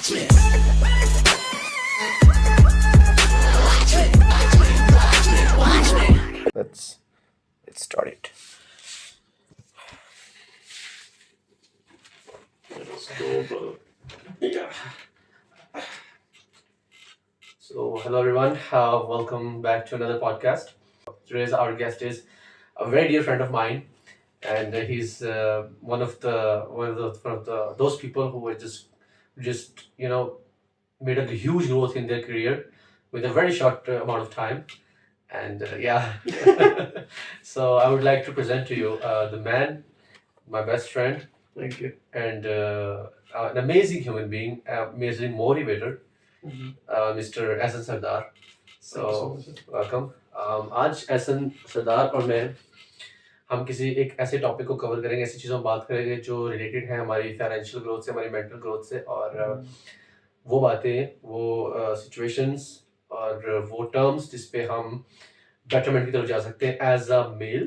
Let's start it. Let's go, brother. Yeah. So, hello everyone. Welcome back to another podcast. Today's our guest is a very dear friend of mine, and he's one of those people who are just made a huge growth in their career with a very short amount of time. And yeah, so I would like to present to you the man, my best friend, Thank you. and an amazing human being, amazing motivator, Mr. Ehsan Sardar. So welcome. आज एहसन सरदार और मैं हम किसी एक ऐसे topic को cover करेंगे, ऐसी चीज़ों में बात करेंगे जो रिलेटेड है हमारी फाइनेंशियल ग्रोथ से, हमारी मेंटल ग्रोथ से, और वो बातें, वो सिचुएशंस और वो टर्म्स जिस पे हम बेटरमेंट की तरफ जा सकते हैं as a male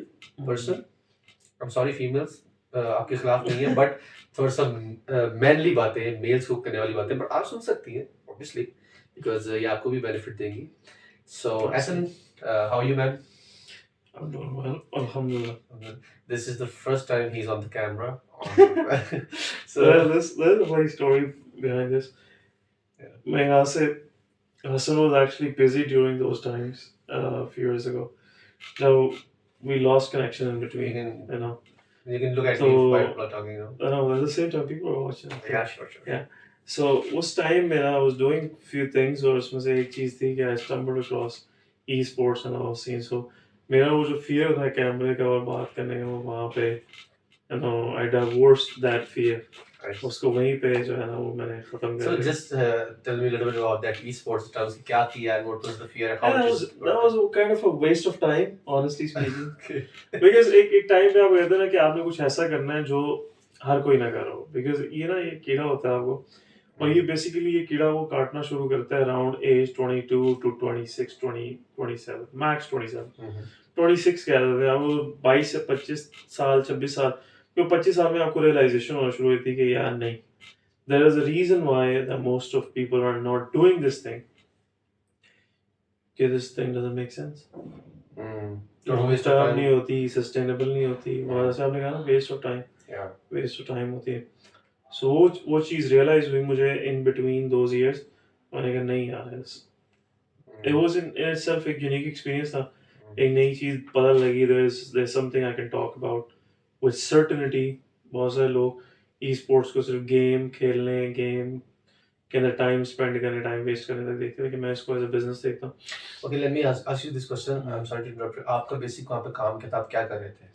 person. I am sorry females, आपके खिलाफ नहीं है, बट थोड़ा सा मैनली बातें, मेल्स को करने वाली बातें, बट आप सुन सकती हैं ऑब्वियसली, बिकॉज ये आपको भी बेनिफिट देंगी. So Ehsan, how are you man? I'm doing well. Alhamdulillah. This is the first time he's on the camera. So there's a funny story behind this. Yeah. My Hassan was actually busy during those times a few years ago. Now we lost connection in between. You can look at So- me while people are talking. No, at the same time people were watching. Yeah, sure. Yeah. So उस time में I was doing few things और उसमें से एक चीज़ थी कि I stumbled across esports and all scenes. So मेरा वो जो fear था कैमरे का और बात करने का, वो वहाँ पे I divorced that fear. Right. उसको वहीं पे जो है ना वो मैंने खत्म कर So दिया. just tell me a little bit about that esports terms. क्या किया and what was the fear? How Yeah, it that was kind of a waste of time, honestly speaking. Okay. Because एक time पे आप कहते हैं ना कि आपने कुछ ऐसा करना है जो हर कोई ना करो. Because ये कीड़ा होता है आपको, और ये बेसिकली ये कीड़ा वो काटना शुरू करता है अराउंड एज 22 to 26, 20, 27, मैक्स 27. 26 कह रहे थे, अब 22 से 25 साल, 26 साल, क्यों 25 साल में आपको रियलाइजेशन होना शुरू हुई थी कि यार नहीं, there is a reason why that most of people are not doing this thing. कि this thing doesn't make sense. Waste of time. नहीं होती, सस्टेनेबल नहीं होती, और जैसे आपने कहा ना waste of time, Yeah. Waste of time होती है. सो वो चीज़ रियलाइज हुई मुझे इन बिटवीन दोज ईयर्स. मैंने कहा नहीं यार, इट वाज इन इटसेल्फ एक यूनिक एक्सपीरियंस था. एक नई चीज़ पता लगी, there's something I can talk about with certainty. बहुत सारे लोग ई स्पोर्ट्स को सिर्फ गेम खेलने, गेम के अंदर टाइम स्पेंड करने, टाइम वेस्ट करने तक देखते हैं, कि मैं इसको एज अ बिजनेस देखता हूँ. Okay, let me ask you this question. I'm sorry to interrupt you. आपका बेसिक वहाँ पे काम क्या था? आप क्या कर रहे थे?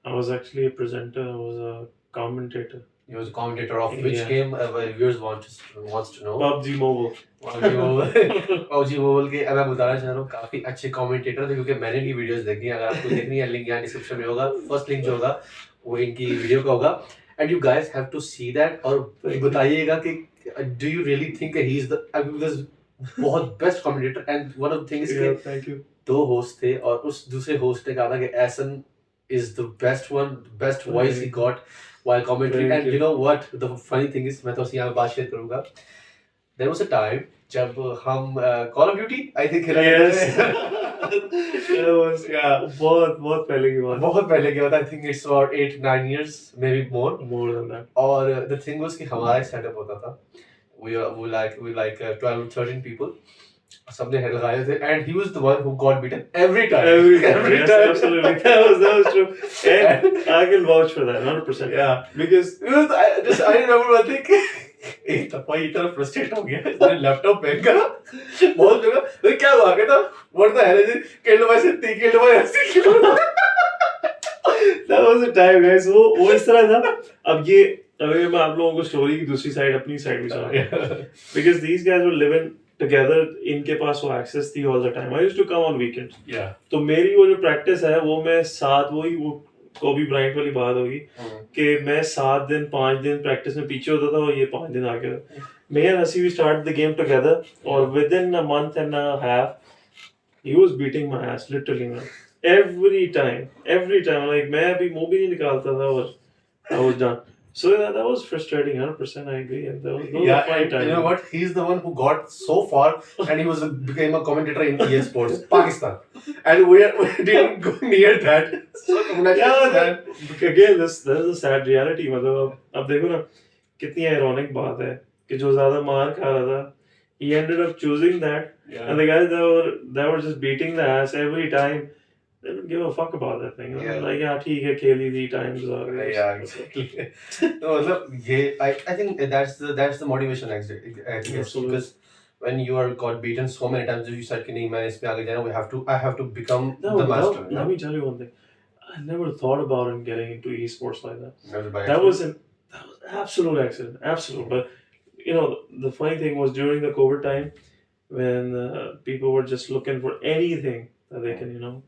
I was actually a presenter, I was a commentator. You was a commentator of which Yeah. game? Viewers wants to know. PUBG Mobile. PUBG Mobile के मैं बताना चाह रहा हूँ, काफी अच्छे कमेंटेटर थे, क्योंकि मैंने इनकी वीडियोस देखी हैं. अगर आपको देखनी है, लिंक यहाँ डिस्क्रिप्शन में होगा. फर्स्ट लिंक जो होगा वो इनकी वीडियो का होगा. And you guys have to see that, और बताइएगा कि do you really think he is the, because बहुत best commentator. And one of the thing is Yeah, कि thank you. दो होस्ट थे, और उस दूसरे होस्ट ने कहा था कि Ehsan is the best one, best voice he got while commenting. Thank And you know what the funny thing is, मैं तो यहाँ पे बात शेयर करूँगा. There was a time जब हम Call of Duty I think खेला करते थे. It was, yeah, बहुत पहले की बात. बहुत पहले की बात. I think it's about 8-9 years, maybe more. More than that. और the thing was कि हमारा setup होता था. We like 12-13 people. सबने हेड लगाए थे, and he was the one who got beaten every time. Every Yes, time. Absolutely. That was true. And I can vouch for that, 100%. Yeah. Because I remember one thing. एक दफा ये इतना frustrate हो गया, इसने laptop फेंक करा, बहुत जगह, तो क्या हुआ कहता, what the hell is it? खेलो भाई सिर्फ 3 खेलो भाई ऐसे खेलो. that was the time, guys. वो इस तरह था. अभी मैं आप लोगों को स्टोरी की दूसरी साइड, अपनी साइड भी सुनाऊंगा. Because these guys were living together, इनके पास वो एक्सेस थी all the time. I used to come on weekends. Yeah. तो मेरी वो जो प्रैक्टिस है वो मैं साथ, वो कोबी ब्रायंट वाली बात होगी कि मैं 7 दिन 5 दिन प्रैक्टिस में पीछे होता था और ये 5 दिन आगे. Me and Hassi, we started the game together, or within a month and a half, he was beating my ass, literally, man. Every time, like मैं अभी मुंह भी नहीं निकालता था और I was done. So that was frustrating. 100%, I agree. And those were Yeah, fun and times. you know what? He's the one who got so far, and he became a commentator in esports, Pakistan, and we didn't go near that. So congratulations, Yeah, man. again, this is a sad reality. मतलब अब देखो ना कितनी ironic बात है कि जो ज़्यादा मार खा रहा था, he ended up choosing that, Yeah. and the guys that were just beating the ass every time, they don't give a fuck about that thing. Yeah. Like yeah, ठीक है, खेली थी, times are yours. Yeah, exactly. No, मतलब ये I think that's the motivation actually, I guess, Absolutely. because when you are got beaten so many times, you said कि नहीं मैं इसमें आगे जाना, I have to become No, the master. let me tell you one thing. I never thought about him getting into esports like that. Never by That accident. was an absolute accident, absolute. But you know, the funny thing was during the COVID time when people were just looking for anything that they can,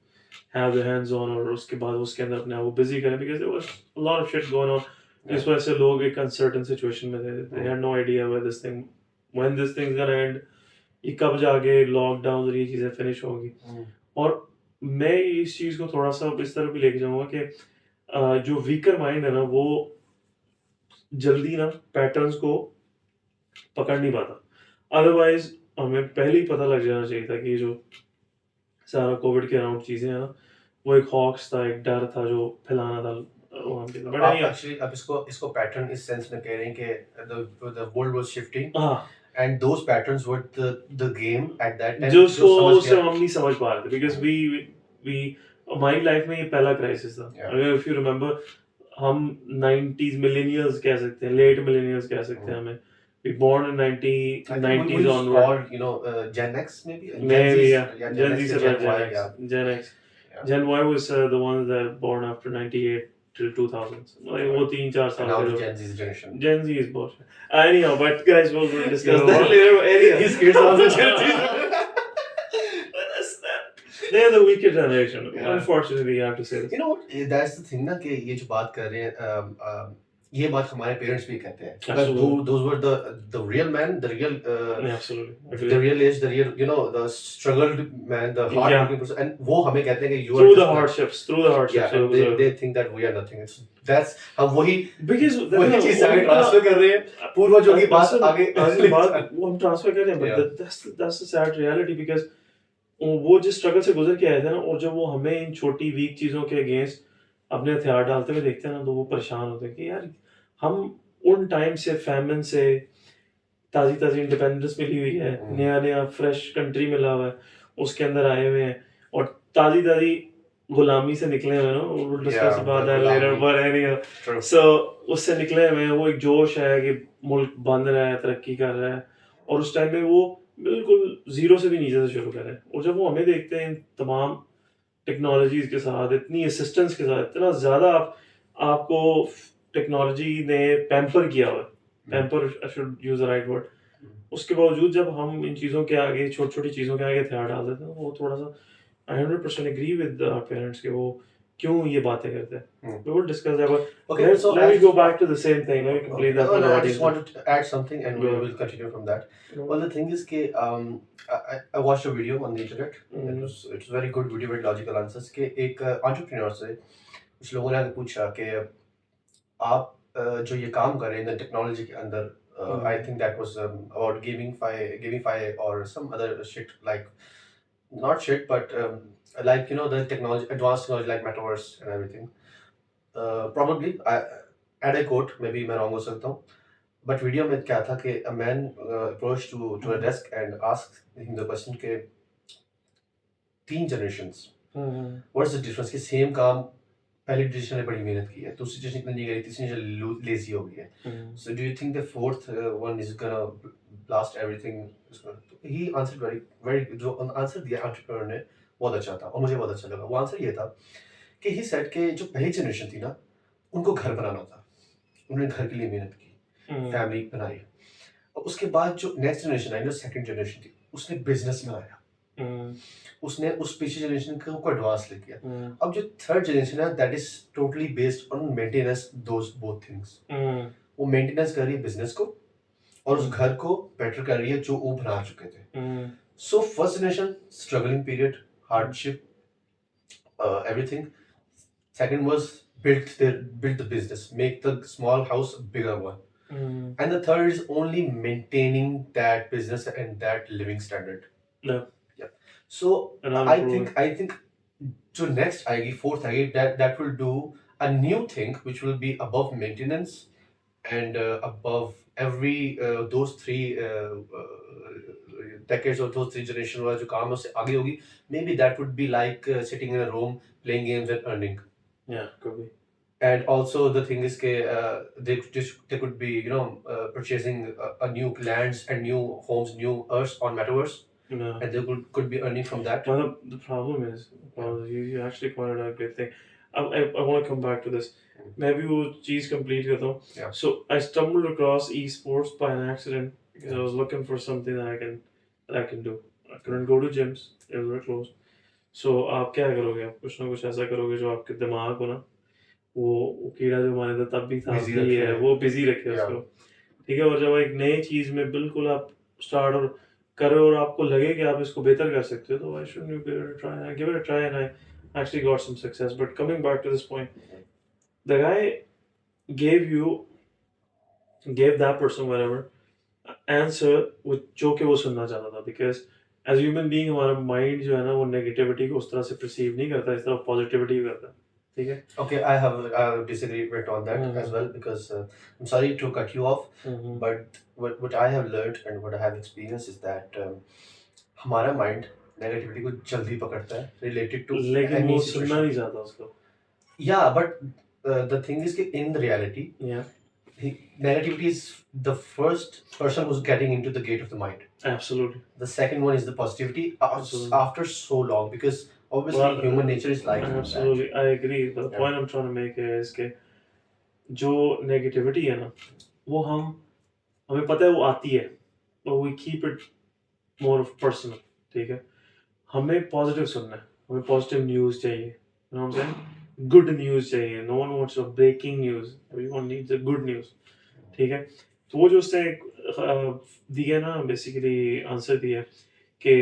have their hands on, or उसके बाद उसके अंदर अपने आप को busy करें, because there was a lot of shit going on. इस वजह से लोग एक uncertain situation में थे. They had no idea when this thing's gonna end. ये कब जाके लॉकडाउन और ये चीज़ें फिनिश होंगी. और मैं इस चीज़ को थोड़ा सा इस तरह भी लेके जाऊंगा कि जो वीकर माइंड है ना, वो जल्दी ना पैटर्न्स को पकड़ नहीं पाता. अदरवाइज हमें पहले ही पता लग जाना चाहिए था कि जो सारा कोविड के अराउंड चीज़ें हैं ना, वो एक हॉक्स था, एक डर था जो फैलाना था वहाँ पे. बट एक्चुअली अब इसको पैटर्न इस सेंस में कह रहे हैं कि the world was shifting, हाँ, and those patterns were the game at that time. जो उसको समझ हम नहीं समझ पा रहे थे, बिकॉज वी हमारी लाइफ में ये पहला क्राइसिस था. Yeah. अगर इफ यू रिमेम्बर, हम 90s मिलेनियल्स कह सकते हैं, लेट मिलेनियल्स कह सकते हैं हमें. We born in 90s onward. Called, Gen X maybe? Maybe, Z, yeah. Gen Z से Gen Gen Y, X. yeah. Gen X. Yeah. Gen Y was the ones that are born after 98 till 2000s. Like वो 3-4 And साल now के the लोग. Gen Z generation. Gen Z is bullshit. Anyhow, but guys, we'll discuss You know that what? later. Anyhow. His kids are also Gen Z. But that's that. They're the weaker generation. Yeah. Unfortunately, you have to say this. You know what? That's the thing ना कि ये जो बात कर रहे हैं, ये बात हमारे पेरेंट्स भी कहते हैं. Absolutely. Those were the real man, the real Yeah, absolutely. the real age, the real the struggled man, the hard working person, and वो हमें कहते हैं कि you Through are the just hardships, through the hardships. yeah, and they think that we are nothing. That's हम वही Because वही चीज आगे ट्रांसफर कर रहे हैं. पूर्वजों की बात आगे बात वो हम ट्रांसफर कर रहे हैं, but that's the sad reality, because वो जिस स्ट्रगल से गुजर के आए थे ना, और जब वो हमें इन छोटी वीक चीज़ों के अगेंस्ट अपने हथियार डालते हुए देखते हैं ना, तो वो परेशान होते हैं कि यार हम उन टाइम से फैमिन से ताज़ी इंडिपेंडेंस मिली हुई है, नया फ्रेश कंट्री मिला हुआ है, उसके अंदर आए हुए हैं, और ताज़ी गुलामी से निकले हुए हैं ना. we'll discuss about that later, but anyhow, so उससे निकले हुए हैं. वो एक जोश है कि मुल्क बन रहा है, तरक्की कर रहा है, और उस टाइम में वो बिल्कुल जीरो से भी नीचे से शुरू करें. और जब वो हमें देखते हैं तमाम टेक्नोलॉजीज के साथ, इतनी असिस्टेंस के साथ, इतना ज़्यादा आपको टेक्नोलॉजी ने पैम्पर किया हुआ है, pamper, I should use the right word. उसके बावजूद जब हम इन चीज़ों के आगे, छोटी छोटी चीज़ों के आगे हथियार डाल देते हैं, वो थोड़ा सा आई 100% एग्री विद आवर पेरेंट्स कि वो क्यों ये बातें करते हैं. We will discuss that, but Okay, so let me go back to the same thing. Let me complete that for the I audience. just wanted to add something, and we will continue from that. Well, the thing is कि I watched a video on the internet. It was very good video, very logical answers. कि एक entrepreneur से कुछ लोगों ने आके पूछा कि आप जो ये काम कर रहे हैं टेक्नोलॉजी के अंदर, I think that was about gamify or some other shit, like not shit, but like the technology, advanced technology like metaverse and everything. Probably I add a quote, maybe मैं wrong हो सकता हूँ, but video में क्या था कि a man approached to a desk and asked him the question के 3 generations, what's the difference कि same काम पहली जनरेशन ने बड़ी मेहनत की है, दूसरी जनरेशन इतनी नहीं करी, तीसरी जनरेशन लेजी हो गई है. So do you think the fourth one is gonna blast everything? He answered very जो आंसर दिया एंटरप्रेन्योर ने बहुत अच्छा था, और मुझे बहुत अच्छा लगा. वो आंसर ये था कि ही सेड कि जो पहली जनरेशन थी ना, उनको घर बनाना था, उन्होंने घर के लिए मेहनत की, फैमिली बनाई. और उसके बाद जो नेक्स्ट जनरेशन आई, जो सेकंड जनरेशन थी, उसने बिजनेस में आया, उसने उस पिछली जनरेशन को एडवांस ले किया. अब जो थर्ड जनरेशन है, that is totally based on maintenance those both things. वो मेंटेनेंस कर रही है बिजनेस को, और उस घर को बेटर कर रही है जो वो बना चुके थे. So first generation struggling period, hardship, everything. Second was build the business, make the small house a bigger one. And the third is only maintaining that business and that living standard. Yeah. Yeah. So And I'm I think so next आएगी fourth आएगी that will do a new thing which will be above maintenance and above every those three decades or those three generations वाला जो काम है उससे आगे होगी. Maybe that would be like sitting in a room playing games and earning. Yeah, could be. And also the thing is they could be purchasing a new lands and new homes, new earths on metaverse, No. and they could be earning from that. Well, the problem is, you actually pointed out a great thing. I want to come back to this. Maybe वो चीज़ complete करता हूँ. Yeah. So I stumbled across esports by an accident because I was looking for something that I can do. I couldn't go to gyms; they were closed. So आप क्या करोगे? आप कुछ ना कुछ ऐसा करोगे जो आपके दिमाग को ना वो कीड़ा जो हमारे अंदर तब भी था Busy अभी है रखे. वो बिजी रखे Yeah. उसको. ठीक है, और जब एक नई चीज़ में बिल्कुल आप स्टार्ट और करो और आपको लगे कि आप इसको बेहतर कर सकते हो तो why shouldn't you give it a try? I give it a try and I actually got some success. But coming back to this point, the guy gave that person whatever answer with जो कि वो सुनना चाहता था, because as a human being हमारा mind जो है ना वो negativity को उस तरह से perceive नहीं करता, इस तरह positivity करता है. ठीक है. Okay, I have a disagreement on that as well because I'm sorry to cut you off, but what I have learned and what I have experienced is that हमारा mind negativity को जल्दी पकड़ता है related to लेकिन any वो situation. सुनना नहीं चाहता उसको. Yeah, but the thing is कि in reality, Yeah. Negativity is the first person who's getting into the gate of the mind. Absolutely. The second one is the positivity Absolutely. after so long, because obviously Well, human nature is like Absolutely, I agree. But the Yeah. point I'm trying to make here is कि जो negativity है ना वो हमें पता है वो आती है, but we keep it more of personal. ठीक है, हमें positive सुनना है, हमें positive news चाहिए. You know what I'm saying? Good news चाहिए. No one wants a breaking news. Everyone needs a good news. ठीक है, तो वो जो उसने दिया ना basically आंसर दिया कि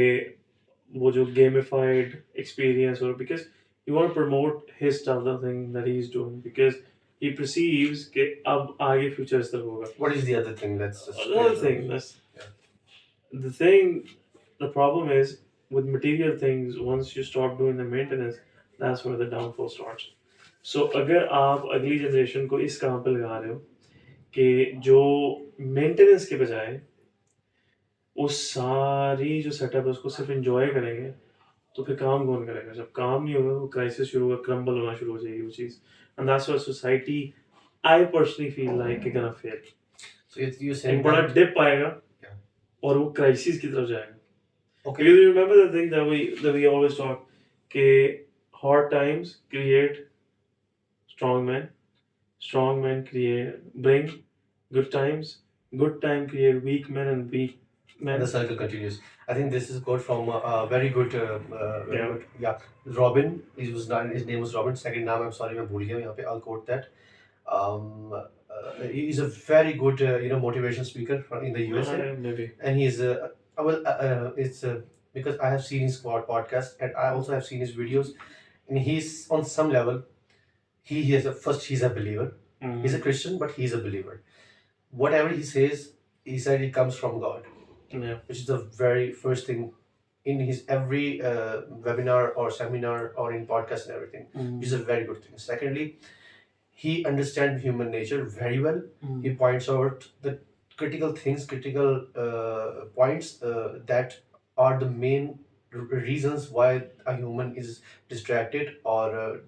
वो जो gamified experience or because you want to promote his stuff, the thing that he's doing, because he perceives कि अब आगे future इस तरह होगा. What is the other thing? Let's just Another thing, the thing, the problem is with material things, once you stop doing the maintenance, that's where the downfall starts. So अगर आप अगली generation को इस काम पे लगा रहे हो कि जो maintenance के बजाय वो सारी जो setup है उसको सिर्फ enjoy करेंगे, तो फिर काम कौन करेगा? जब काम नहीं होगा वो crisis शुरू होगा, crumble होना शुरू हो जाएगी वो चीज़. And that's why society, I personally feel like it's gonna fail. So you're saying एक बड़ा that, dip आएगा Yeah. और वो crisis की तरफ जाएगा. okay, Because you remember the thing that we always talk कि hard times create strong men bring good times, good time create weak men, and weak men. the circle continues. I think this is quote from a very good, Yeah. Robin. His name was Robin. Second name, I'm sorry, मैं भूल गया यहाँ पे. I'll quote that. He's a very good, motivation speaker in the USA, Maybe. and he's it's because I have seen his podcast and I also have seen his videos, and he's on some level. He's a believer. He's a Christian, but he's a believer. Whatever he says, he said it comes from God, Yeah. which is the very first thing in his every webinar or seminar or in podcast and everything, which is a very good thing. Secondly, he understands human nature very well. He points out the critical things, critical points that are the main reasons why a human is distracted or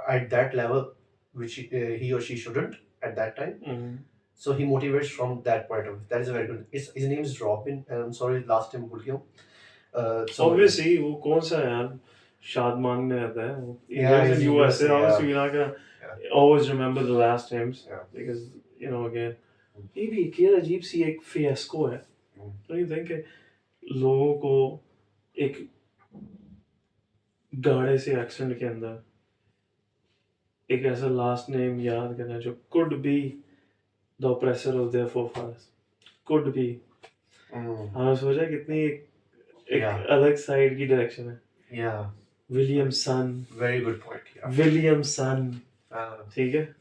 at that level which he or she shouldn't at that time. So he motivates from that point of view. That is a very good. His name is Robin, and I'm sorry, last time भूल गया हूँ. So obviously वो कौन सा है यार? शादमान में रहता है. He Yeah, lives he's in in USA. USA, Obviously, you're not gonna always remember the last names, Yeah. because again, ये भी एक यार अजीब सी एक fiasco है. Don't you think कि लोगों को एक गाढ़े से एक्सेंट के अंदर एक ऐसा लास्ट नेम याद करना जो could be the oppressor of their forefathers, could be. हाँ, सोचा कितनी एक Yeah. अलग साइड की डायरेक्शन है. Yeah, Williamson, very good point. Yeah. Williamson. ठीक है,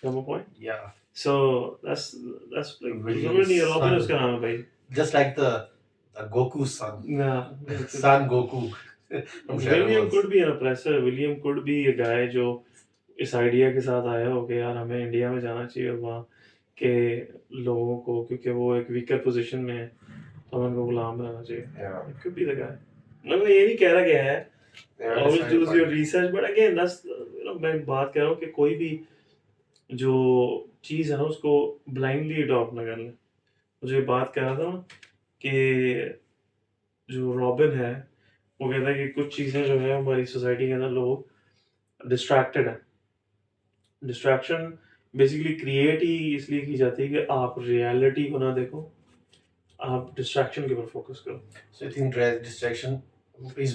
come a point. Yeah. So that's like William's जरूरी नहीं है रॉबिन son. उसका नाम है भाई. Just like the Goku's son. Nah, Son Goku. From Shadow William Wars. could be an oppressor. William could be a guy जो इस idea के साथ आया हो कि यार हमें इंडिया में जाना चाहिए और वहाँ के लोगों को, क्योंकि वो एक वीकर पोजीशन में है, तो हमें उनको गुलाम बनाना चाहिए. Yeah. It could be the guy. मैं ये नहीं कह रहा कि है. They are Always decided do by- your research, but again that's मैं बात कर रहा हूँ कि कोई भी जो चीज़ है ना उसको blindly adopt ना कर ले. मुझे बात कर रहा था ना कि जो रॉबिन है वो कहता है कि कुछ चीज़ें जो है हमारी सोसाइटी के अंदर लोग डिस्ट्रैक्टेड हैं. डिस्ट्रैक्शन बेसिकली क्रिएट ही इसलिए की जाती है कि आप रियलिटी को ना देखो, आप डिस्ट्रैक्शन के ऊपर फोकस करो. So you think distraction is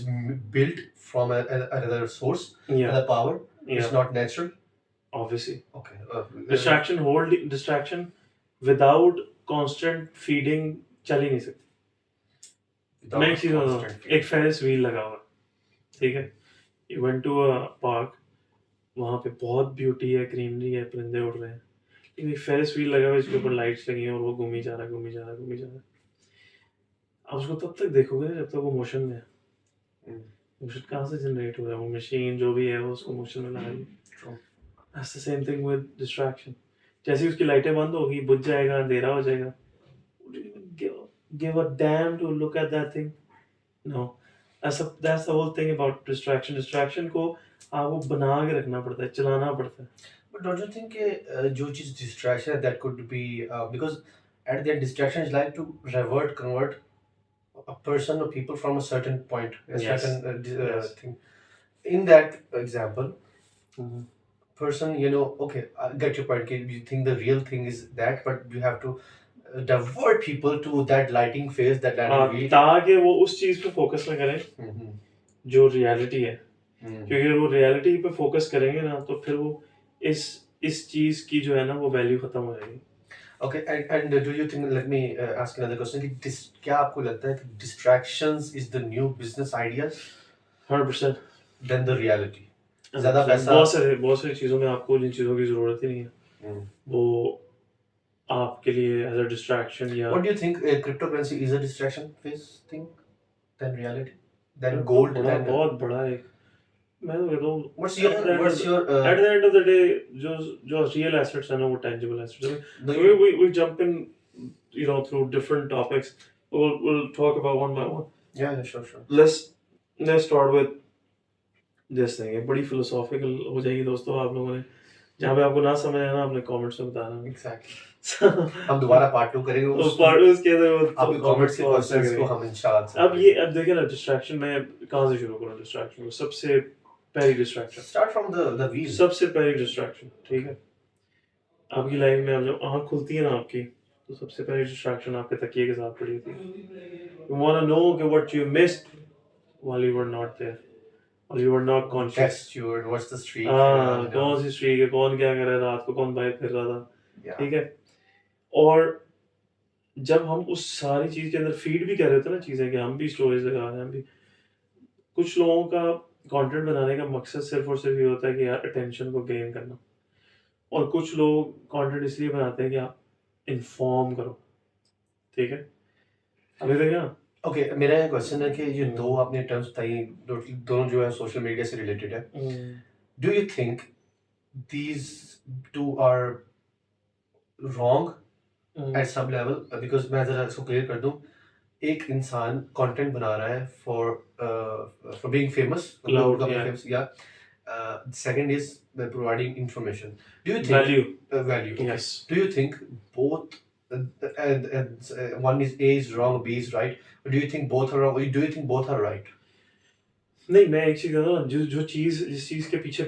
built from another source, Yeah, another power? yeah, It's not natural. obviously. Okay. Distraction without constant feeding चल ही नहीं सकती. without मैं एक चीज़ बताऊँ, constant एक फेरिस व्हील लगा हुआ है, ठीक है. You went to a park, वहाँ पे बहुत ब्यूटी है, ग्रीनरी है, परिंदे उड़ रहे हैं, लेकिन एक फेरिस व्हील लगा हुआ है इसके ऊपर लाइट्स लगी हैं और वो घूमी जा रहा है, घूमी जा रहा है, घूमी जा रहा है. आप उसको तब तक देखोगे जब तक वो मोशन में है. Mm. मोशन कहाँ से जनरेट हो रहा है? वो मशीन जो भी है वो उसको मोशन में ला रही है. True. That's the same thing with distraction. जैसे ही उसकी लाइटें बंद होगी, बुझ जाएगा, अंधेरा हो जाएगा. Would you even give a damn to look at that thing? No. That's the whole thing about distraction. Distraction को आपको बना के रखना पड़ता है, चलाना पड़ता है. But don't you think जो चीज distraction है, that could be because at the end distraction is like to convert a person or people from a certain point, a Yes. certain Yes. thing. In that example, Mhm. person, okay, I get your point. You think the real thing is that, but you have to divert people to that lighting phase, that lighting wheel. ताकि वो उस चीज पे focus ना करें Mhm. जो reality है. Mm. क्योंकि अगर वो रियलिटी पे फोकस करेंगे ना तो फिर वो इस चीज की जो है ना वो वैल्यू खत्म हो जाएगी. Okay, and do you think? Let me ask another question. कि क्या आपको लगता है कि distractions is the new business ideas 100%. than the reality? ज़्यादा पैसा- बहुत सारी चीज़ों में आपको जिन चीज़ों की ज़रूरत ही नहीं है, Mm. वो आपके लिए एज अ डिस्ट्रैक्शन या What do you think? Cryptocurrency is a distraction phase thing than reality, than gold, than बहुत बड़ा एक, मैं तो कहता हूँ What's your at the end of the day जो real assets है ना वो tangible assets है. the- we jump in through different topics. We'll talk about one by one. yeah, sure. Let's start with this thing. ये बड़ी philosophical हो जाएगी दोस्तों आप लोगों ने. जहाँ पे आपको ना समझ आया ना अपने comments में बताना. Exactly. हम दोबारा part 2 करेंगे उस part उसके अंदर आपके comments के questions को हम इंशाल्लाह अब देखिए ना distraction में कहाँ से शुरू करूँ distraction को. सबसे पहली distraction, start from the wheel. सबसे पहली distraction, ठीक है. आपकी लाइफ में जब आँख खुलती है ना आपकी, तो सबसे पहली distraction आपके तकिए के साथ पड़ी होती है. You want to know कि what you missed while you were not there, while you were not conscious. Test steward, what's the streak? हाँ, कौन सी स्ट्रीक है, कौन क्या कर रहा है रात को, कौन बाइक कर रहा था, Yeah. ठीक है. और जब हम उस सारी चीज के अंदर फीड भी कर रहे थे ना चीजें कि हम भी स्टोरीज लगा रहे हैं, हम भी, कुछ लोगों का कंटेंट बनाने का मकसद सिर्फ और सिर्फ ये होता है कि यार अटेंशन को गेन करना, और कुछ लोग कंटेंट इसलिए बनाते हैं कि आप इन्फॉर्म करो, ठीक है. अभी देखिए ना, Okay, मेरा एक क्वेश्चन है कि ये दो आपने टर्म्स बताई, दोनों जो है सोशल मीडिया से रिलेटेड है. Do you think these two are wrong at some level? Because मैं ज़रा इसको क्लियर कर दूं, एक इंसान कंटेंट बना रहा है for being famous, Cloud, becoming yeah. famous, yeah. Second is providing information. Do you think value, value? Okay. yes. Do you think both one is A is wrong, B is right? Or do you think both are wrong? Or do you think both are right? नहीं, मैं एक चीज कहता हूँ, जो चीज जिस चीज के पीछे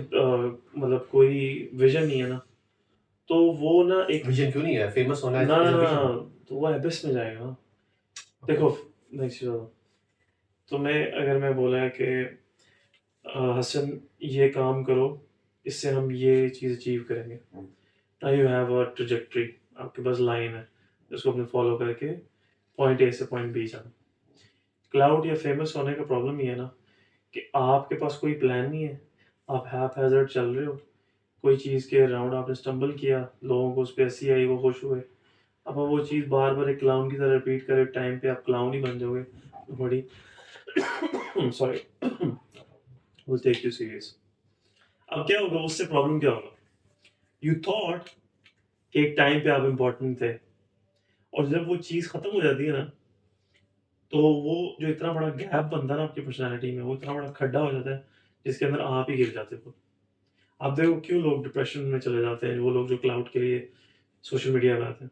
मतलब कोई विजन नहीं है ना, तो वो ना एक विजन क्यों नहीं है? फेमस होना है ना is a vision. तो वो एबिस में जाएगा ना. देखो मैं एक चीज बताऊँ, तो अगर मैं बोला है कि हसन ये काम करो, इससे हम ये चीज अचीव करेंगे, now you have a trajectory, आपके पास लाइन है जिसको अपने फॉलो करके पॉइंट ए से पॉइंट बी जाना. क्लाउड या फेमस होने का प्रॉब्लम ये है ना कि आपके पास कोई प्लान नहीं है, आप हैप हैजर्ड चल रहे हो, कोई चीज़ के अराउंड आपने स्टम्बल किया, लोगों को उस पर हंसी आई, वो खुश हुए, अब आप वो चीज़ बार बार एक क्लाउन की तरह रिपीट करें, टाइम पे आप क्लाउन ही बन जाओगे, बड़ी sorry will take you serious. अब क्या होगा उससे, प्रॉब्लम क्या होगा, यू थॉट कि एक टाइम पे आप इम्पोर्टेंट थे, और जब वो चीज़ ख़त्म हो जाती है ना, तो वो जो इतना बड़ा गैप बनता है ना आपकी पर्सनैलिटी में, वो इतना बड़ा खड्डा हो जाता है जिसके अंदर आप ही गिर जाते हो। आप देखो क्यों लोग डिप्रेशन में चले जाते हैं, वो लोग जो क्लाउड के लिए सोशल मीडिया पे आते हैं,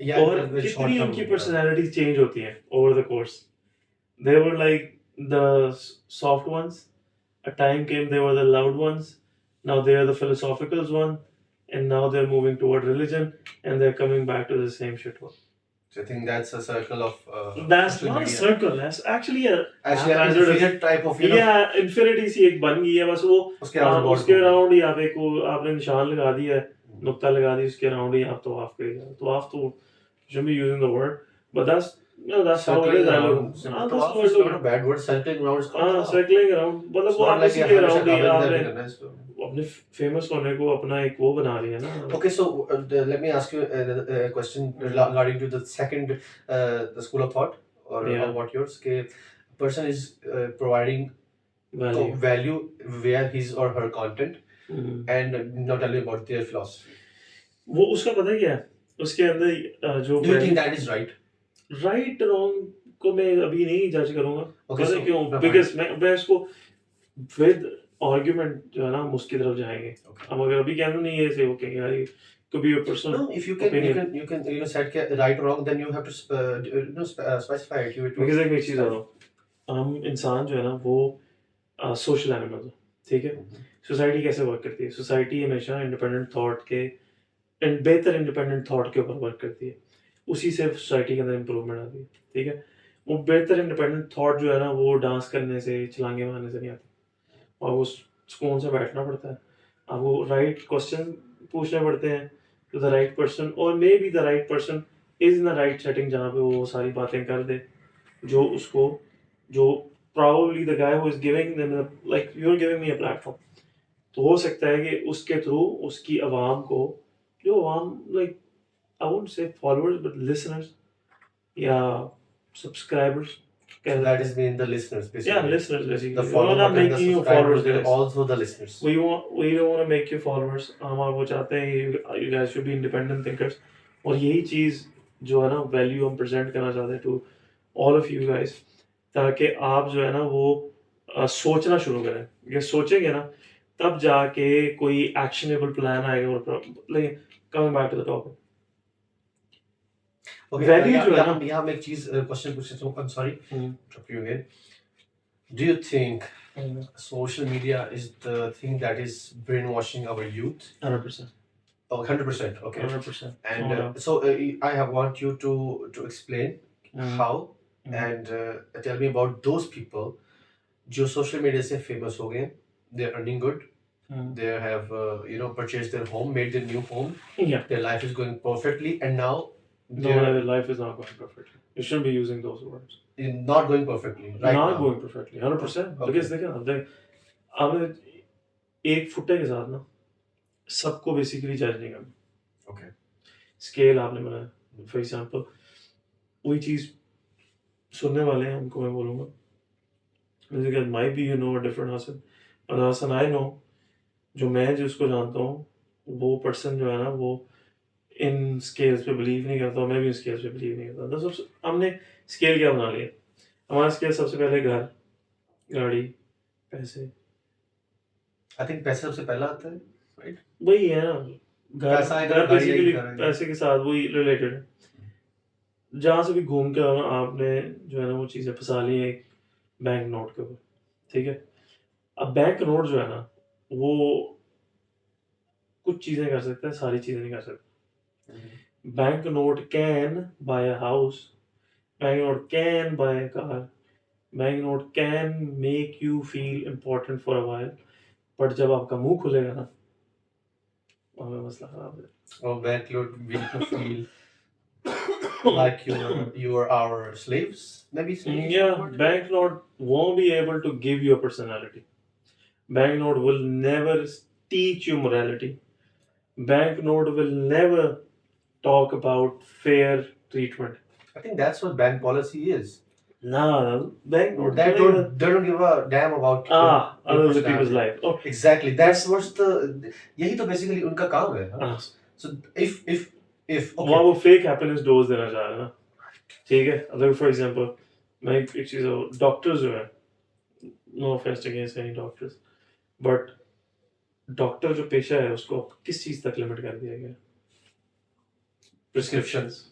Yeah, और with कितनी short-term, उनकी पर्सनैलिटी चेंज होती है over the course. They were like the soft ones, a time came they were the loud ones, now they are the philosophical one, and now they're moving toward religion, and they're coming back to the same shit one. So I think that's a circle of That's social not a media. circle, that's actually a Actually, an haphazard- infinite type of, you know, yeah, infinity सी एक बन गई है, बस वो उसके around board उसके को- around ही आप एक वो आपने निशान लगा दिया है, नुक्ता लगा दी, उसके अराउंड ही आप तवाफ करेगा। तवाफ तो shouldn't be using the word, but that's that's how it circling is. I around. look. So that's tawaf what is I not a look. bad word. Circling around is called हाँ, tawaf. circling around, मतलब It's वो not आप like इसी you're के हमेशा around ही काबा की तरफ आपने ही करना है इसको। अपने फेमस होने को अपना एक वो बना लिया ना। Okay, so let me ask you a question regarding to the second the school of thought or Yeah. what yours. Okay, person is providing Value. value via his or her content hmm. and not telling about their philosophy. वो उसका पता क्या है, उसके अंदर जो Do you think that is right? Right wrong को मैं अभी नहीं जज करूंगा। Okay, पता so- क्यों, fine. बिकॉज मैं इसको विद आर्गुमेंट जो है ना हम उसकी तरफ जाएंगे। Okay. हम अगर अभी कहना नहीं है ऐसे ओके यार ये could be your personal No, if you can, opinion. you can set right or wrong, then you have to specify it. You because एक चीज बताओ, हम इंसान जो है ना वो सोशल एनिमल है, ठीक है। सोसाइटी कैसे वर्क करती है, सोसाइटी हमेशा इंडिपेंडेंट थॉट के बेहतर इंडिपेंडेंट थॉट के ऊपर वर्क करती है, उसी से सोसाइटी के अंदर इंप्रूवमेंट आती है, ठीक है। वो बेहतर इंडिपेंडेंट थॉट जो है ना वो डांस करने से, छलांगे मारने से नहीं आती, और वो सुकून से बैठना पड़ता है, आपको राइट क्वेश्चन पूछने पड़ते हैं टू द राइट पर्सन, और may be the right person is in the right setting जहाँ पे वो सारी बातें कर दे जो उसको, जो probably the guy who is giving them like you're giving me a platform, तो हो सकता है कि उसके थ्रू उसकी आवाम को, जो आवाम like I won't say followers but listeners या subscribers, So that is mean the listeners basically. yeah, listeners basically. The We're follower not and the making you subscribers, followers they're guys. also the listeners. We don't want to make you followers. हम वो चाहते हैं you guys should be independent thinkers, और यही चीज़ जो है ना value हम प्रेजेंट करना चाहते हैं to all of you guys, ताकि आप जो है ना वो सोचना शुरू करें। ये सोचेंगे ना तब जाके कोई एक्शनेबल प्लान आएगा। और लेकिन coming back to the topic, Okay, Value जो है ना- यहाँ मैं एक चीज क्वेश्चन पूछ सकता हूँ. I'm sorry, hmm. interrupt you again. Do you think social media is the thing that is brainwashing our youth? 100%, Oh, 100%. Okay. 100%. And No doubt. so I want you to explain how and tell me about those people जो social media से famous हो गए. They're earning good. They have purchased their home, made their new home. Yeah. Their life is going perfectly, and now No, they're life is not going perfectly. You shouldn't be using those words. not going perfectly right not now. going perfectly, 100%. Okay. Because देखिए ना, आपने एक फुट्टे के साथ ना सबको basically जज नहीं करना। Okay. स्केल आपने बनाया, फॉर एग्जांपल वही चीज़ सुनने वाले हैं उनको मैं बोलूँगा, जैसे माई बी यू नो डिफरेंट हासिल, और हासन आई नो, जो मैं जिसको जानता हूँ वो पर्सन जो है ना वो इन स्केल्स पे बिलीव नहीं करता, मैं भी इन स्केल्स पे बिलीव नहीं करता। तो सबसे हमने स्केल क्या बना लिया, हमारा स्केल सबसे पहले घर, गाड़ी, पैसे, I think पैसे सबसे पहला आता है, right? वही है ना, घर पैसा आएगा, घर गाड़ी बेसिकली आएगी, घर आएगी। पैसे के साथ वही रिलेटेड है। जहाँ से भी घूम के आना आपने जो है ना वो चीज़ें फंसा ली एक बैंक नोट के ऊपर, ठीक है। अब बैंक नोट जो है ना वो कुछ चीज़ें कर सकता है, सारी चीज़ें नहीं कर सकता। Bank note can buy a house, bank note can buy a car, bank note can make you feel important for a while, but जब आपका मुंह खुलेगा ना वहाँ पे मसला खराब है। Or bank note make you feel like you are our slaves, maybe slaves. Yeah, banknote won't be able to give you a personality. Banknote will never teach you morality. Banknote will never talk about fair treatment. I think that's what bank policy is. Nah, banknote. They don't give a damn about your other people's personality. life. Oh, Exactly. That's what's the यही तो basically उनका काम है. हाँ? ah, So if वहाँ okay. वो fake happiness dose देना चाह रहे हैं ना. ठीक है. अगर for example, मैं एक चीज़ डॉक्टर्स जो है, no offense against any doctors, but doctor जो पेशा है उसको किस चीज तक लिमिट कर दिया गया? Prescriptions.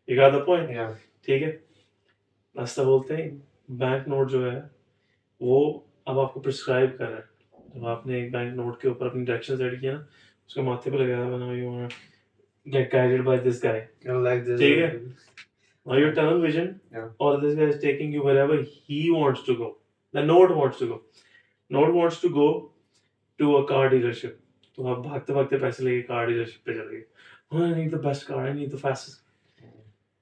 You got the point? Yeah. ठीक है. रास्ता बोलते हैं बैंक नोट जो है वो अब आपको प्रिस्क्राइब कर रहा है. जब आपने एक बैंक नोट के ऊपर अपनी डायरेक्शन सेट किया ना, उसके माथे पे लगाया हुआ ना, you want get guided by this guy. You like this. ठीक है. Or your tunnel vision, Yeah. or this guy is taking you wherever he wants to go. The note wants to go. Note wants to go to a car dealership. तो आप भागते भागते पैसे लेके car dealership पे चले गए. Oh, I need the best car. I need the fastest.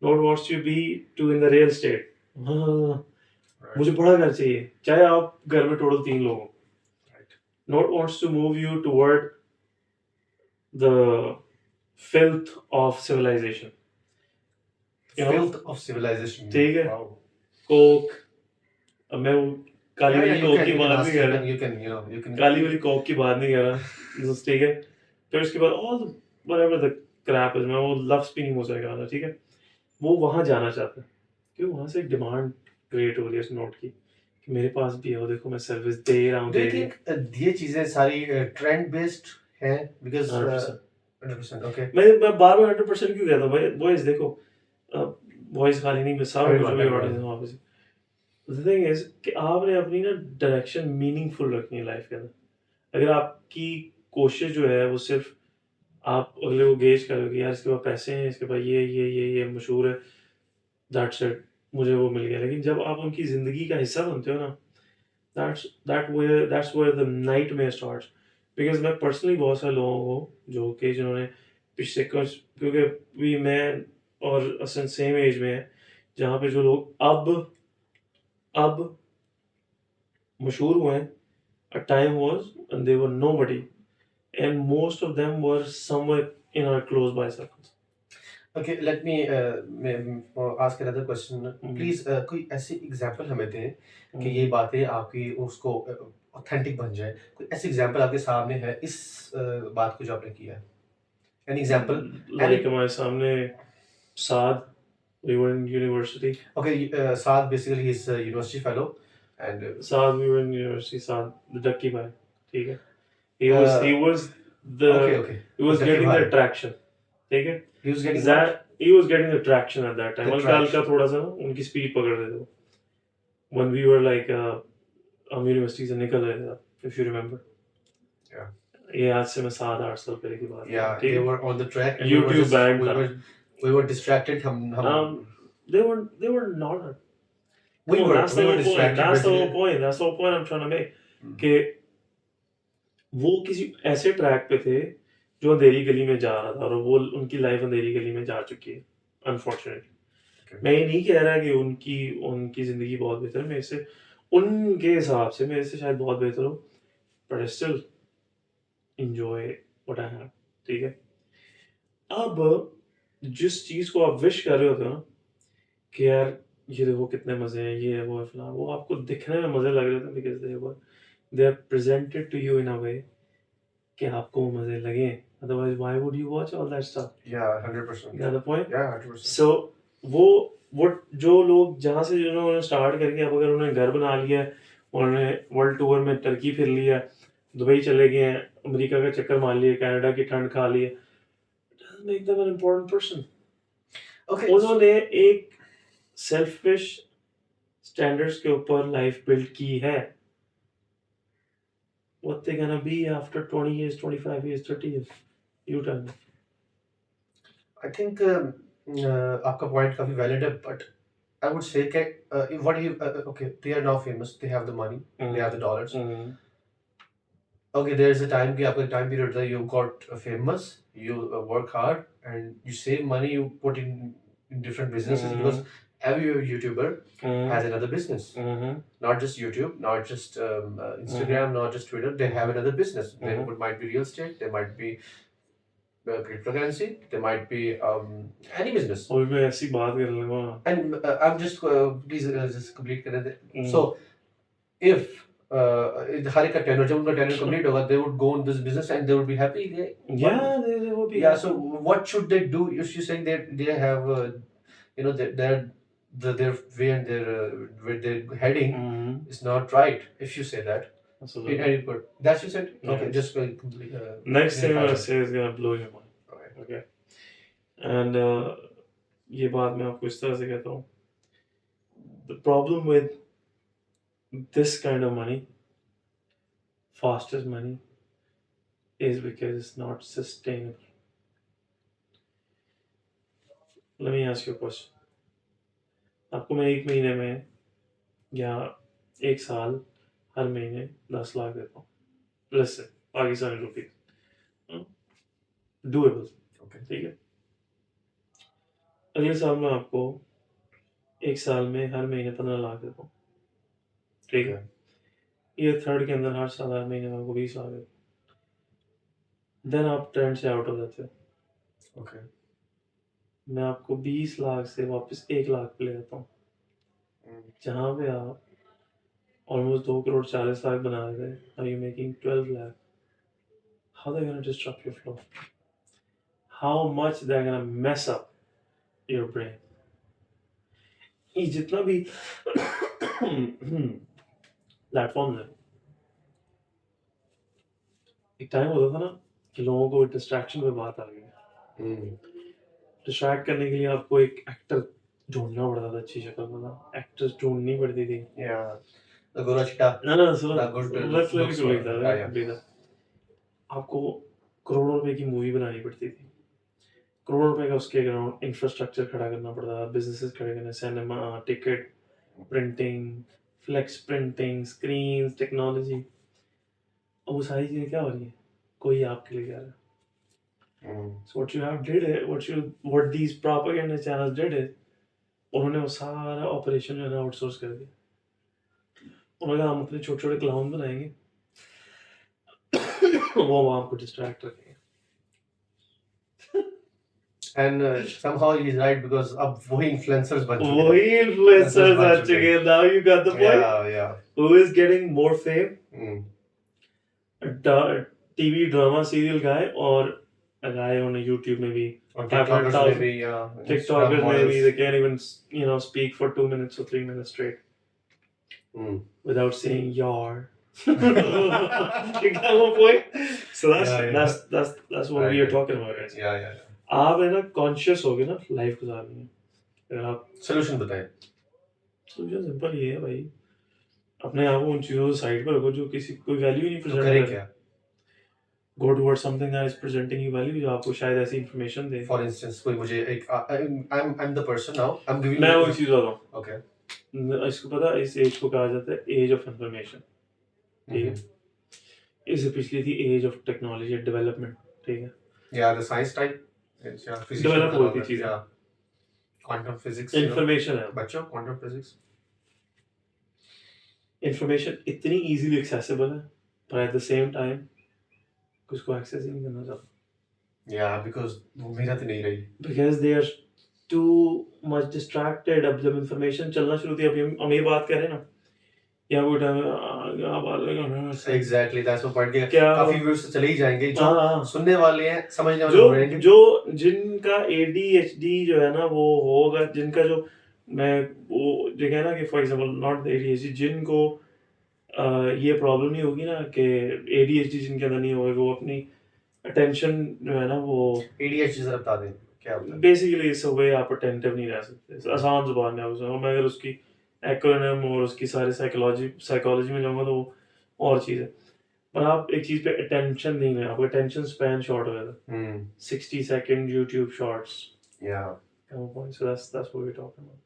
Note wants you be to in the real estate. Right. मुझे बड़ा घर चाहिए, चाहे आप घर में टोटल 3 लोग हो. Right. Note wants to move you toward the filth of civilization. You know? Filth of civilization. ठीक है. Wow. कोक. अब मैं वो काली Yeah, वाली you कोक can, की you can बात ask, नहीं कर रहा. you can. काली वाली कोक की बात नहीं कर रहा. ठीक है. फिर उसके बाद all the whatever the crap is, मैं वो लफ्ज़ भी नहीं हो जाएगा ना. ठीक है. वो वहाँ जाना चाहता है. क्यों? वहाँ से एक डिमांड क्रिएट हो रही है उस नोट की कि मेरे पास भी है, देखो मैं सर्विस दे रहा हूँ. Do you think ये चीजें सारी trend based हैं? Because 100%. 100%. Okay. मैं बार-बार 100% क्यों कहता हूँ भाई? बॉयज देखो, बॉयज खाली नहीं, मैं सारा कुछ Everyone, भी everyone. ऑडियंस वहाँ पे से. The thing is कि आपने अपनी ना डायरेक्शन मीनिंगफुल रखनी है लाइफ के अंदर. अगर आपकी कोशिश जो है वो सिर्फ आप अगले को गेज करोगे, यार इसके पास पैसे हैं, इसके पास ये मशहूर है, दैट्स इट, मुझे वो मिल गया. लेकिन जब आप उनकी जिंदगी का हिस्सा बनते हो ना, that's where the nightmare starts. Because मैं पर्सनली बहुत सारे लोगों को जो कि जिन्होंने पिछले कुछ, क्योंकि मैं और असन सेम एज में है जहाँ पे जो लोग अब मशहूर हुए हैं, a time was and they were nobody, and most of them were somewhere in our close by circles. Okay, let me ask another question. Please कोई ऐसी एग्जांपल हमें दें कि ये बातें आपकी उसको ऑथेंटिक बन जाए. कोई ऐसी एग्जांपल आपके सामने है इस बात को जो आपने किया है? An example? Like हमारे सामने साद, we were in university. Okay, Saad basically he's a university fellow and Saad, we were in university. Saad, the ducky guy. ठीक है. He was okay. He was The getting ducky the guy. traction. ठीक है. He was getting That he was getting the traction at that time. The हल्का traction. थोड़ा सा ना उनकी speed पकड़ रहे थे वो. When we were like हम यूनिवर्सिटी से निकल रहे थे, if you remember. Yeah. ये आज से मैं 7-8 साल पहले की बात है. Yeah, ठीक they है. were on the track and YouTube banned था. we were distracted. They were not. We were That's the whole point. distracted. That's the whole basically. point. That's the whole point I'm trying to make. कि वो किसी ऐसे track पे थे जो अंधेरी गली में जा रहा था, और वो उनकी लाइफ अंधेरी गली में जा चुकी है, अनफॉर्चुनेटली. Okay. मैं ये नहीं कह रहा कि उनकी जिंदगी बहुत बेहतर है, मेरे से उनके हिसाब से मेरे से शायद बहुत बेहतर हो, but I still enjoy what I have. ठीक है. अब जिस चीज को आप विश कर रहे होते हो ना कि यार ये देखो कितने मजे हैं, ये है वो है फलाना, वो आपको दिखने में मजे लग रहे थे because they are presented to you in a way कि आपको वो मजे लगे. Otherwise, why would you watch all that stuff? Yeah, 100%. You got the point? Yeah, 100%. So वो जो लोग जहाँ से उन्होंने स्टार्ट करके, अब अगर उन्होंने घर बना लिया है, उन्होंने वर्ल्ड टूर में टर्की फिर लिया, दुबई चले गए हैं, अमेरिका का चक्कर मार लिया, कनाडा की ठंड खा ली है, doesn't make them an important person. Okay. उन्होंने एक सेल्फिश स्टैंडर्ड्स के ऊपर लाइफ बिल्ड की है. What they gonna be after 20 years, 25 years, 30 years? You tell me. I think आपका point काफी valid है, but I would say कि what you okay, they are now famous, they have the money, they have the dollars. Okay, there is a time कि आपका time period था, you got famous, you work hard and you save money, you put in different businesses because every YouTuber has another business. Mm-hmm. Not just YouTube, not just Instagram, not just Twitter. They have another business. There might be real estate. There might be cryptocurrency. There might be any business. और मैं ऐसी बात कर लूँगा. And I'm just please just complete कर दे. So if हर एक का tenure जब उनका tenure complete होगा, they would go on this business and they would be happy. They would be. Yeah. So what should they do? If you saying they have you know their way and their where they're heading is not right. If you say that. Absolutely. That's you said? Yeah. Okay, just complete. Next thing I say is gonna blow your mind. Okay. And ये बात मैं आपको इस तरह से कहता हूँ. The problem with this kind of money, fastest money, is because it's not sustainable. Let me ask you a question. आपको मैं एक महीने में या एक साल हर महीने 10 लाख देता हूँ. Let's say पाकिस्तानी रुपये. Doable. Okay. ठीक है. अगले साल मैं आपको एक साल में हर महीने 15 लाख देता हूँ. ठीक है. ये थर्ड के अंदर हर साल हर महीने में आपको 20 लाख देता हूँ. देन आप ट्रेंड से आउट हो जाते हो. Okay. मैं आपको 20 लाख से वापस 1 लाख पे ले जाता हूँ. जहाँ पे आप ऑलमोस्ट 2 करोड़ 40 लाख बना रहे थे. Now you're making 12 lakh. How they're gonna disrupt your flow? How much they're gonna mess up your brain? ये जितना भी प्लेटफॉर्म है, एक टाइम होता था ना कि लोगों को डिस्ट्रैक्शन पे बात आ गई. डिस्ट्रैक्ट करने के लिए आपको एक एक्टर ढूंढना पड़ता था. अच्छी शक्ल वाला एक्ट्रेस ढूंढनी पड़ती थी. The Gora Chita. ना सुनो, The good let's let me looks complete one. that. Yeah. Complete that. आपको करोड़ों रुपए की मूवी बनानी पड़ती थी. करोड़ों रुपए का उसके ग्राउंड इंफ्रास्ट्रक्चर खड़ा करना पड़ता था. बिजनेसेस खड़े करने, cinema, ticket printing, flex printing, screen, technology. अब वो सारी चीजें क्या हो रही है? कोई आपके लिए कर रहा है. So what you have did it, what these propaganda channels did is उन्होंने वो सारा ऑपरेशन जो है ना आउटसोर्स कर दिया. उन्होंने कहा हम अपने छोटे छोटे क्लाउन बनाएंगे, वो आपको डिस्ट्रैक्ट रखेंगे. And somehow he's right because अब वही influencers बन चुके हैं. वही influencers आ चुके हैं. Now you got the point. Yeah. Who is getting more fame? A TV drama serial guy or a guy on a YouTube maybe. Or TikTokers maybe, yeah. TikTokers maybe they can't even speak for 2 minutes or 3 minutes straight without saying yar. You got my point? So that's what we are talking about, guys. Yeah. आप है ना conscious हो गए ना life गुजारनी है. अगर आप Solution बताएं. सोल्यूशन सिंपल ये है भाई, अपने आप को उन चीजों साइड पर रखो जो किसी कोई वैल्यू नहीं तो प्रेजेंट करें कर. क्या? Go towards something that is presenting you value, जो आपको शायद ऐसी इंफॉर्मेशन दे. For instance, कोई मुझे एक I'm the person now. I'm giving. मैं वो चीज बताता हूँ. Okay. इसको पता है, इस एज को कहा जाता है एज ऑफ इंफॉर्मेशन. ठीक है. इससे पिछली थी एज ऑफ टेक्नोलॉजी डेवलपमेंट. ठीक है. Yeah, the science type. Develop होती चीजें. Quantum physics. इंफॉर्मेशन है. बच्चों quantum physics. इंफॉर्मेशन इतनी इजीली एक्सेसिबल है, पर एट द सेम टाइम उसको एक्सेस ही नहीं करना चाहता. Yeah, because वो मेहनत नहीं रही. Because they are too much distracted. अब जब इंफॉर्मेशन चलना शुरू थी, अभी हम ये बात कर रहे हैं ना, या वो Exactly, that's what point. क्या काफी व्यूज तो चले ही जाएंगे. जो सुनने वाले हैं, समझने वाले होंगे. जो जिनका ADHD जो है ना वो होगा, जिनका जो मैं वो जो है ना कि फॉर एग्जांपल नॉट ADHD, जिनको ये प्रॉब्लम नहीं होगी ना कि ADHD जिनके अंदर नहीं होगा, वो अपनी अटेंशन जो है ना वो ADHD जरा बता दें क्या होता है. बेसिकली इस वे आप अटेंटिव नहीं रह सकते. आसान जुबान में आप मैं अगर उसकी एक्रोनिम और उसकी सारी साइकोलॉजी में जाऊंगा तो वो और चीज़ है. पर आप एक चीज़ पे अटेंशन नहीं है, आपका अटेंशन स्पैन शॉर्ट हो जाता है. 60 second YouTube shorts. So that's what we're talking about.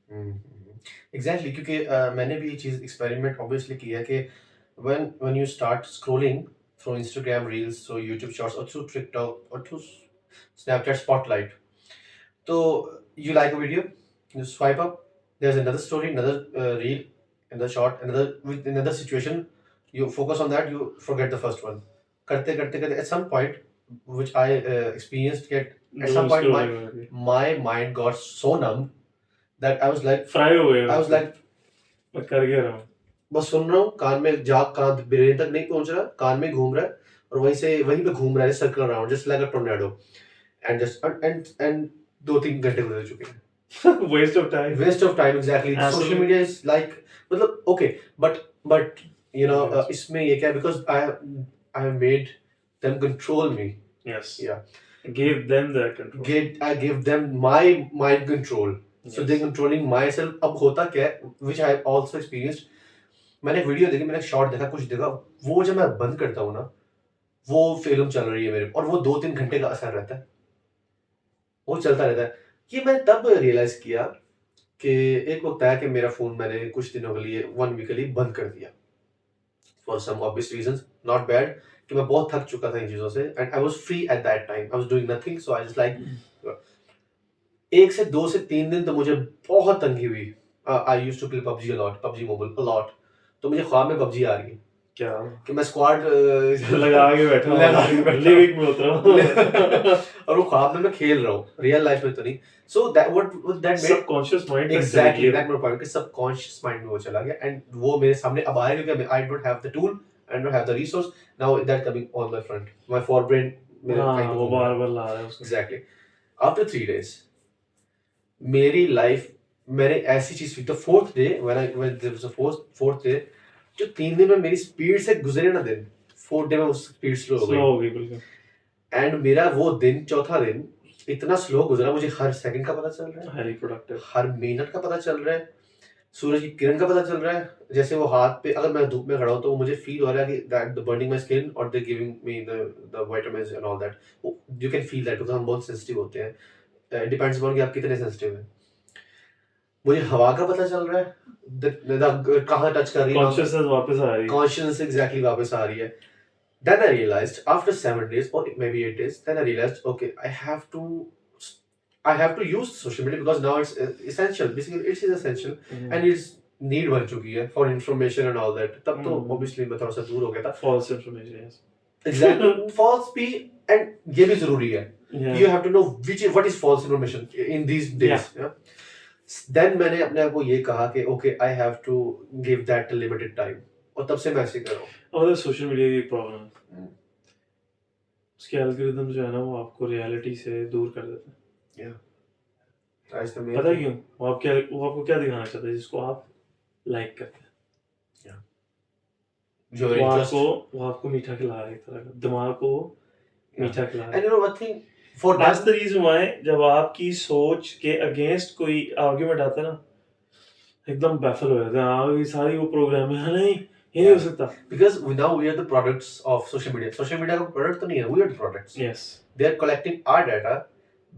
Exactly, क्योंकि मैंने भी ये चीज़ एक्सपेरिमेंट ऑब्वियसली किया कि when you start scrolling through Instagram Reels, through YouTube Shorts, or through TikTok, or through Snapchat Spotlight, तो you like a video, you swipe up, there's another story, another reel, another shot, another situation. You focus on that, you forget the first one. Karte, at some point, which I experienced, at some point my mind got so numb that I was like, fry हो गए I was like, मैं कर गया रहा हूँ बस सुन रहा हूँ, कान ब्रेन तक नहीं पहुंच रहा, कान में घूम रहा है और वहीं पे घूम रहा है, circle around just like a tornado, and 2-3 घंटे गुजर चुके हैं. waste of time Exactly. Social media is like, मतलब okay, but you know, इसमें ये क्या, because I have made them control me. yes Yeah. Gave them that control. I gave them my mind control. So they're controlling myself. अब होता क्या है, which I have also experienced. मैंने एक video देखी, मैंने एक शॉट देखा, कुछ देखा, वो जब मैं बंद करता हूँ ना, वो फिल्म चल रही है मेरे, और वो 2-3 घंटे का असर रहता है, वो चलता रहता है. ये मैं तब रियलाइज किया कि एक वक्त आया कि मेरा फोन मैंने कुछ दिनों के लिए 1 वीक के लिए बंद कर दिया, for some obvious reasons, not bad, कि मैं बहुत थक चुका था इन चीजों से, and I was free at that time, I was doing nothing, so I just like 1 से 2 से 3 दिन तो मुझे बहुत तंगी हुई. I used to play PUBG a lot, PUBG mobile a lot, तो मुझे ख्वाब में पबजी आ रही है क्या कि मैं स्क्वाड लगा के बैठा हूँ लिविंग में उतरा हूँ और वो ख्वाब में मैं खेल रहा हूँ, रियल लाइफ में तो नहीं. So that made subconscious mind exactly that my point, कि सबकॉन्शियस माइंड में वो चला गया, एंड वो मेरे सामने अब आया क्योंकि I don't have the tool, I don't have the resource, now that coming on my front, my forebrain मेरे कहीं वो बार-बार ला रहा है उसको. एग्जैक्टली. आफ्टर 3 days मेरी लाइफ, मैंने ऐसी चीज, the fourth day when there was a fourth day, जो 3 दिन में मेरी स्पीड से गुजरे ना दिन, 4th डे में उस स्पीड स्लो हो गई बिल्कुल, एंड मेरा वो दिन, चौथा दिन इतना स्लो गुजरा, मुझे हर सेकंड का पता चल रहा है, हाईली प्रोडक्टिव, हर मिनट का पता चल रहा है, सूरज की किरण का पता चल रहा है, जैसे वो हाथ पे, अगर मैं धूप में खड़ा हूं तो मुझे फील हो रहा है कि that the burning my skin और they giving me the vitamins and all that, you can feel that, because हम बहुत सेंसिटिव होते हैं, इट डिपेंड्स ऑन कि आप कितने सेंसिटिव हैं. मुझे हवा का पता चल रहा है, कहाँ टच कर रही है, कॉन्शियसनेस वापस आ रही है, कॉन्शियसनेस एग्जैक्टली वापस आ रही है. Then I realized after 7 days or maybe 8 days, then I realized, okay, I have to use social media because now it's essential. Basically, it is essential and it's need बन चुकी है for information and all that. तब तो obviously मैं थोड़ा सा दूर हो गया था. false information, yes. Exactly, false भी, and ये भी जरूरी है. You have to know what is false information in these days. Yeah. Then मैंने अपने आप को ये कहा कि okay, I have to give that a limited time. और तब से मैं ऐसे कर रहा हूँ. और सोशल मीडिया की प्रॉब्लम है, उसके एल्गोरिदम जो है ना, वो आपको रियलिटी से दूर कर देते हैं. पता है क्यों? वो आपको क्या दिखाना चाहता है, जिसको आप लाइक करते हैं, वो आपको मीठा खिला रहा है, एक तरह का दिमाग को मीठा खिला रहा है. And you know one thing, that's the reason why जब आपकी सोच के अगेंस्ट कोई आर्गुमेंट आता है ना, एकदम बैफल हो जाते हैं. हाँ, ये सारी वो प्रोग्राम है, नहीं ये नहीं हो सकता. Because now we are the products of social media. Social media का product तो नहीं है, we are the products. Yes. They are collecting our data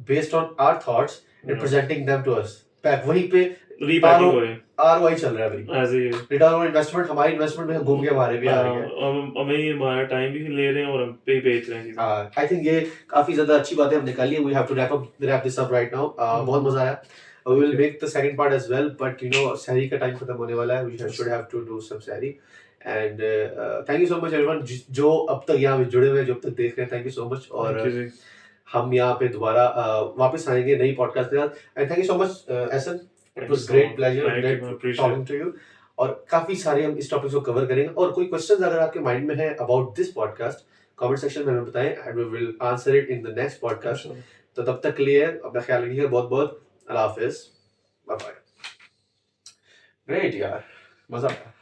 based on our thoughts and presenting them to us. Back वहीं पे repacking हो रही है, ROI चल रहा है अभी. As a return on investment, हमारी इन्वेस्टमेंट में घूम के हमारे भी आ रही है. हमें हमारा टाइम भी ले रहे हैं और हम पे बेच रहे हैं. I think ये काफी ज्यादा अच्छी बातें हमने कर ली. We have to wrap this up right now. बहुत मजा आया. We will make the second part as well, but you know, सहरी का टाइम खत्म होने वाला है. We should have to do some सहरी. And thank you so much everyone जो अब तक यहाँ जुड़े हुए, जो अब तक देख रहे हैं, thank you so much. और हम यहाँ पे दोबारा वापस आएंगे नई पॉडकास्ट के साथ. And thank you so much Ahsan. It was great pleasure, great talking to you. और काफी सारे हम इस टॉपिक को कवर करेंगे. और कोई क्वेश्चंस अगर आपके माइंड में है about this podcast, comment section में हमें बताएं and we will answer it in the next podcast. तो तब तक के लिए अपना ख्याल रखिए. बहुत बहुत अल्लाह हाफिज. Bye bye. ग्रेट यार, मजा आया.